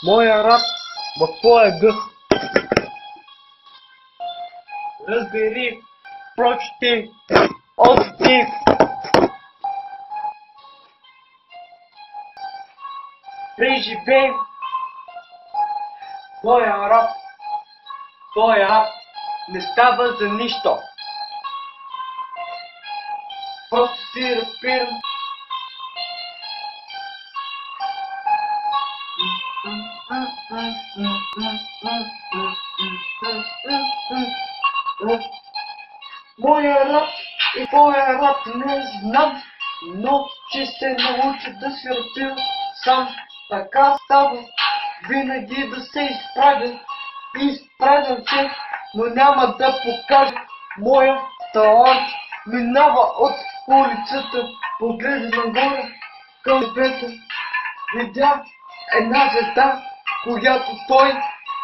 Моя рап в твоя гъс. Разбери, прочети, отсети. Преживей твоя рап. Твоя рап не става за нищо. Просто си рапирам. Моя рап и твоя рап не знам, но че се науча да си рапирам сам. Така става, винаги да се изправя. Изправям се, но няма да покажа моя талант. Минава от улицата, погледа нагоре към небето. Видя една звезда, която той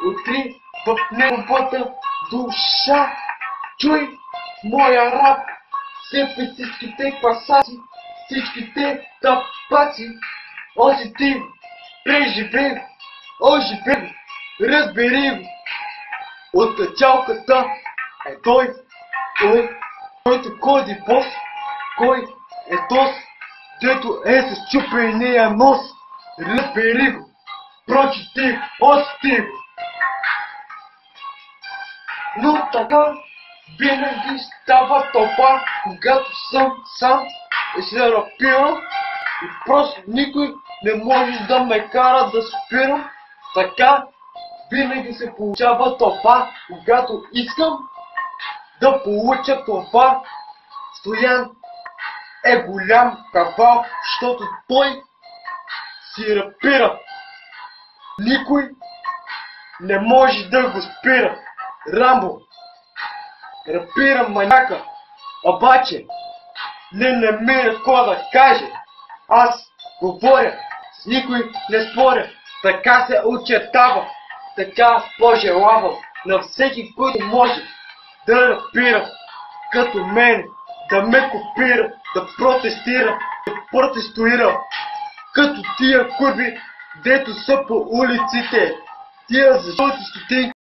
откри в неговата душа. Чуй моя рап, сепи всичките класаци, всичките тапаци. Усети, преживей, оживей, разбери го. От качалката е той, който ходи бос. Кой е тос, дето е с чупения нос? Разбери го, прочети, усети го. Но така винаги става това, когато съм сам и се рапирам и просто никой не може да ме кара да спирам. Така винаги се получава това, когато искам да получа това. Стоян е голям кавал, защото той си рапира. Никой не може да го спира. Рамбо рапира маняка, обаче не намира какво да каже. Аз говоря, с никой не споря. Така се очертава, така пожелавам на всеки, който може да рапира като мен, да ме копира, да протестира, да протестуира. Като тия курви, дето са по улиците, тия за жълти стотинки.